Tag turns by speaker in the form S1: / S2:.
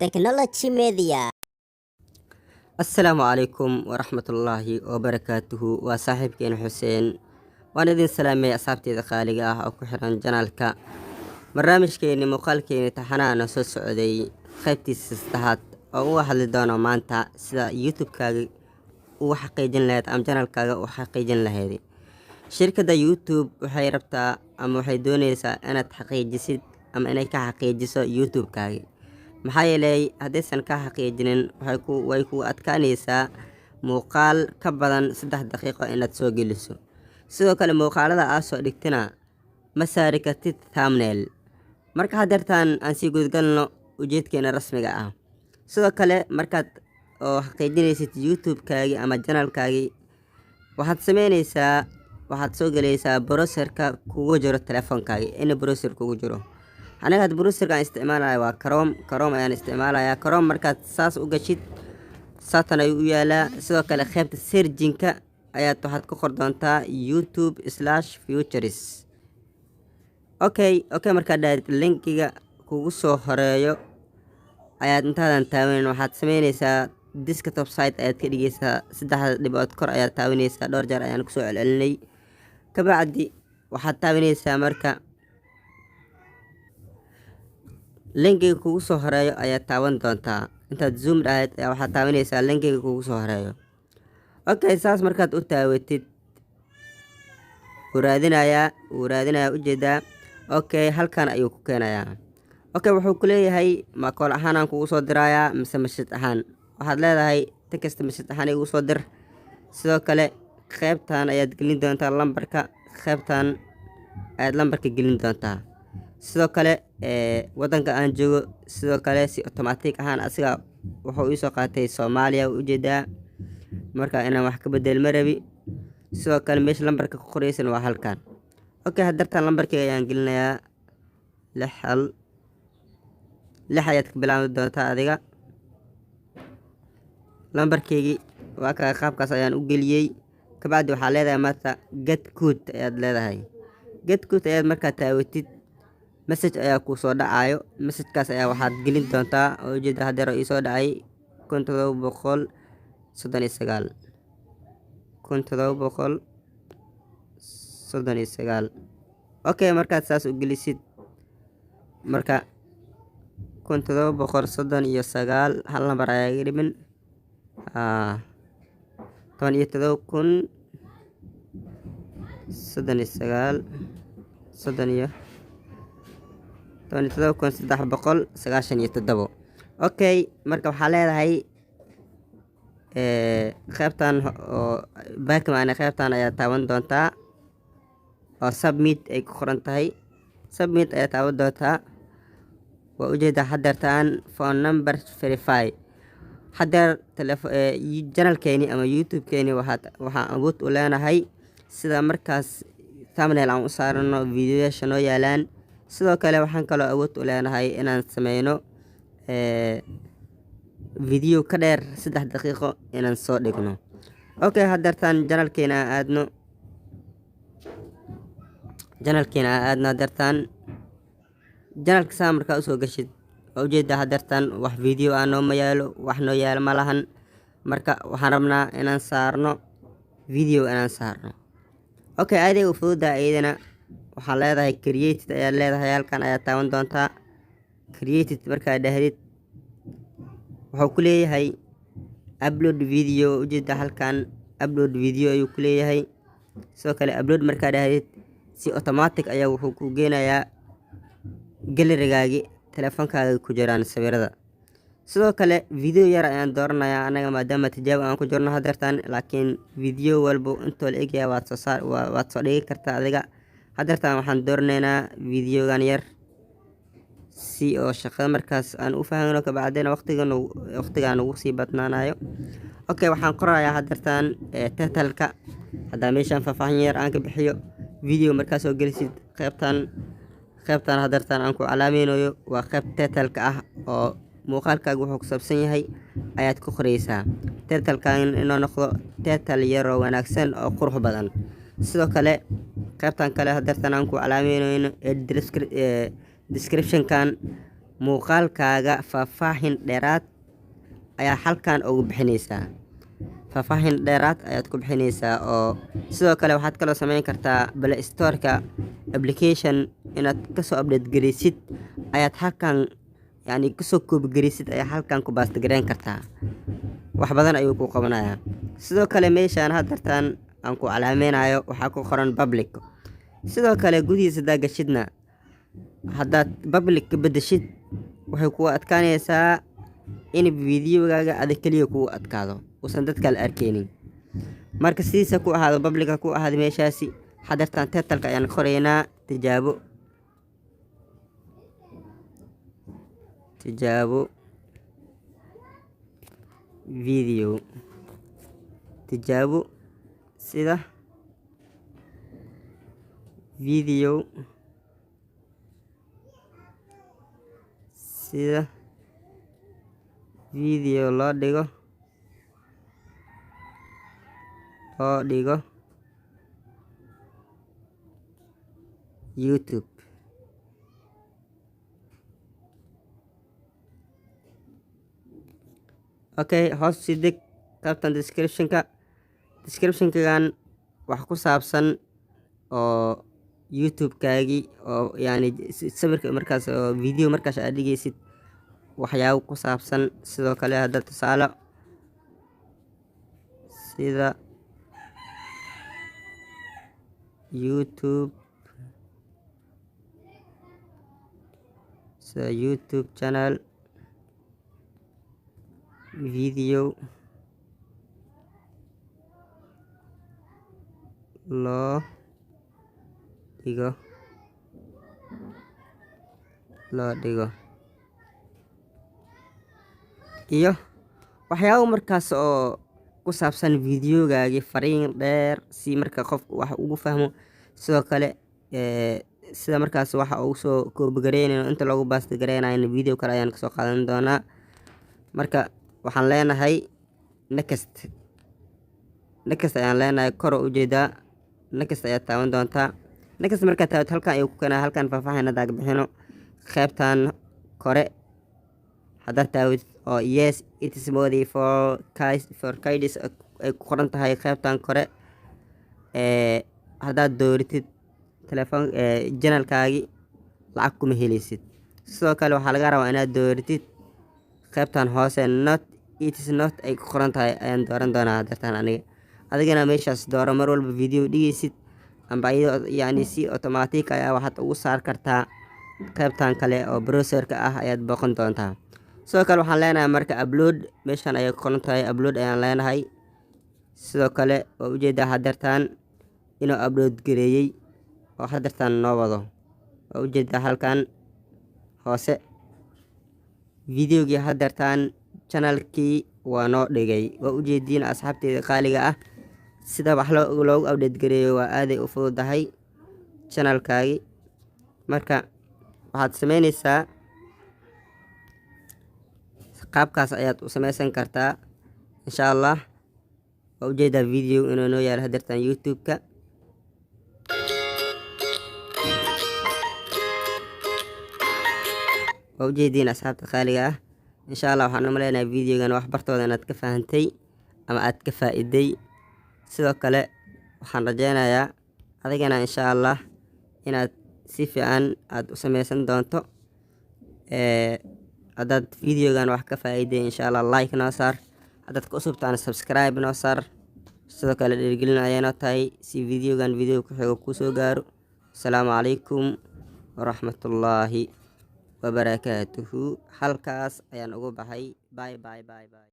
S1: Technology Media.
S2: السلام عليكم ورحمة الله وبركاته وصاحبكين حسين وأنا دين سلامي أصحابتي خالقة أو كحران جنالك برنامجكيني مقالكيني تحنانا سو سعودي خيبتي سستهات أو واحد لدونا مانتا سida youtube-kaaga uu xaqiijin lahayd ama channel-kaaga uu xaqiijin lahayd shirkadda youtube waxay rabtaa ama waxay doonaysaa inaad xaqiijisid ama inay ka xaqiijiso youtube-kaaga maxaa yeelay haddaysan ka xaqiijinin way ku adkaanaysaa muuqaal ka badan 3 daqiiqo inaad soo geliso sidoo kale muuqaalada aad soo dhigtina ma saari kartid thumbnail marka hadeertaan aan sii gudgalno ujeedkeena rasmiga ah sidoo kale markaad oo xaqiijinaysid youtube-kaagi ama channel-kaagi waxaad soo galaysaa browser-ka kugu jiro telefoonkaagi in browser kugu jiro aniga browser-ka aan isticmaalayo waa Chrome ayaan isticmaalayaa Chrome markaad saas u gashid saatan ay u yaalaa sidoo kale qaybta searching-ka ayaad waxaad ku qor doontaa youtube/futures okay markaad dhaadid linkiga kugu soo horeeyo ayaad intaadan taawanin waxaad sameynaysaa desktop site ayaad ka dhigaysaa 3 dhibood kor ayaad taawanaysaa dhowr jeer ayaan kusoo celcelinay kabacdi waxaad taawanaysaa marka linkiga kugu soo horeeyo ayaad taawan doontaa intaad zoom dhahayd waxaad taawanaysaa linkiga kugu soo horeeyo okay saas markaad u taawatid wuu raadinayaa ujeedaa okay halkan ayuu ku keenayaa okay wuxuu ku leeyahay ma kool ahaan aan kugu soo dirayaa mise message ahaan waxaad leedahay text message ahaan igu soo dir sidoo kale qaybtan ayaad gelin doontaa lambarka qaybtan ayaad lambarka gelin doontaa sidoo kale wadanka aan joogo sidoo kale si automatic ahaan asiga wuxuu ii soo qaatay Soomaaliya ujeedaa marka inaan wax ka bedel ma rabi sidoo kale meesha lambarka ku qoraysan waa halkan okay hadartan lambarkayga ayaan gelinayaa 6 ayaad ka bilaabi doontaa adiga lambarkaygi waa ka qaabkaas ayaan u geliyay kabacdi waxaa leedahay maanta get code ayaad leedahay get code ayaad markaa taawatid message ayaa ku soo dhacayo message-kaas ayaa waxaad gelin doontaa oo ujeeda hadeer ii soo dhacay 1739 okay markaad saas u gelisid marka 1739 hal lambar ayaa iga dhiman 17,397 okay marka waxaa leedahay qaybtan oo backman qaybtan ayaa taawan doontaa oo submit ay ku qoran tahay submit ayaa taawan doontaa waa ujeedaa hadeertaan phone number verify hadeer channel-keeni ama youtube-keeni waxaan awood u leenahay sida markaas thumbnail aan u saarano videoyaasha noo yaalaan sidoo kale waxaan kaloo awood u leenahay inaan sameyno video ka dheer 3 daqiiqo inaan soo dhigno okay hadeertaan channel-keena aadno hadeertaan channel-ka saa markaa usoo gashid waa ujeedaa hadeertaan wax video ah nooma yaalo wax noo yaalo ma lahan marka waxaan rabnaa inaan saarno video okay aday u fududaa iyadana waxaa leedahay created ayaad leedahay halkan ayaad taawan doontaa created markaad dhahdid wuxuu ku leeyahay upload video ujeedaa halkan upload video ayuu ku leeyahay sidoo kale upload markaad dhahdid si automatic ayaa wuxuu ku geenayaa galerigaagi telefoonkaaga ku jiraan sawirada sidoo kale video yar ayaan dooranayaa anaga maadaama tijaabo aan ku jirno hadeertaan laakiin video walbo intoo la egyahay waad soo dhigi kartaa adiga hadeertaan waxaan dooranaynaa videogan yar si oo shaqada markaas aan u fahmno kabacdina waqtigaan ugu sii badnaanayo okay waxaan qorayaa hadeertaan title-ka haddaa meeshaan faahfaahin yar aan ka bixiyo video markaa soo gelisid qaybtan hadeertaan aan ku calaameynayo waa qayb title-ka ah oo muuqaalkaaga wuxuu ku saabsan yahay ayaad ku qoraysaa title-kan inuu noqdo title yar oo wanaagsan oo qurux badan sidoo kale qaybtan kale hadeertaan aan ku calaameynayo description-kan muuqaalkaaga faahfaahin dheeraad ayaa halkan ugu bixinaysaa. Faahfaahin dheeraad ayaad ku bixinaysaa. Oo sidoo kale waxaad kaloo samayn kartaa Play Store-ka application inaad kasoo update gareysid ayaad halkan kasoo koobi gareysid ayaa halkan ku baasta gareyn kartaa. wax badan ayuu ku qabanayaa. Sidoo kale meeshaan hadartaan aan ku calaameynayo waxaa ku qoran public. sidoo kale gudihiisa hadaa gashidna haddaad public ka bedeshid waxay kugu adkaanaysaa in videogaaga adig kaliya kugu adkaado uusan dadka la arkeynin. marka sidiisa ku ahaado publica ku ahaado meeshaasi hadartaan title-ka ayaan qoraynaa tijaabo video tijaabo sida video loo dhigo YouTube. okay hoos sii deg qaybtan description-kan wax ku saabsan oo YouTube-kaagii oo sawirka markaas oo video markaas aad dhigaysid waxyaabo ku saabsan. sidoo kale hadda tusaale sida YouTube channel video loo dhigo iyo waxyaabo markaas oo ku saabsan videogaagii fariin dheer si marka qof wax ugu fahmo. sidoo kale sida markaas waxa ugu soo koobigareynayno inta lagu baasta gareynayo video kale ayaan kasoo qaadan doonaa. marka waxaan leenahay next ayaan leenahay kor u jeedaa next ayaad taaban doontaa. next markaad taabto halkan ayuu ku keenaa. halkan faahfaahin hadaa ka bixino qaybtan kore haddaad taawid oo yes it is modi for kids ay ku qoran tahay qaybtan kore. haddaad dooritid telefoon janalkaagii lacag kuma helaysid. sidoo kale waxaa laga rabaa inaad dooritid qaybtan hoose not it is not ay ku qoran tahay ayaan dooran doonaa hadartaan adigana meeshaas dooro. mar walba video dhigaysid amba iyadoo si automatic ayaa waxaad ugu saar kartaa qaybtan kale oo browser-ka ah ayaad booqan doontaa. sidoo kale waxaan leenahay marka upload meeshaan ayay ku qoran tahay upload ayaan leenahay. sidoo kale waa ujeedaa hadartaan inuu upload gareeyey oo hadartaan noo wado. waa ujeedaa halkan hoose videogii hadartaan channelkii waa noo dhigay. waa ujeediin asxaabteeda qaaliga ah sida wax loogu update gareeyo waa aaday u fududahay channelkaagii. marka waxaad sameynaysaa qaabkaas ayaad u sameysan kartaa insha allah. waa ujeedaa video inuu noo yaalo hadartaan YouTube-ka. waa ujeediin asxaabta qaaliga ah insha allah. waxaan umaleynaya videogan wax bartooda inaad ka fahantay ama aad ka faa'iday. sidoo kale waxaan rajeynayaa adigana insha allah inaad si fiican aad u sameysan doonto. haddaad videogan wax ka faa'iday insha allah like noo saar. haddaad ku cusubtaana subscribe noo saar. sidoo kale dhiirigelin ayay noo tahay si videogan video ku xigo kusoo gaaro. asalaamu calaykum waraxmatullaahi wabarakaatuhu. halkaas ayaan ugu baxay. bye.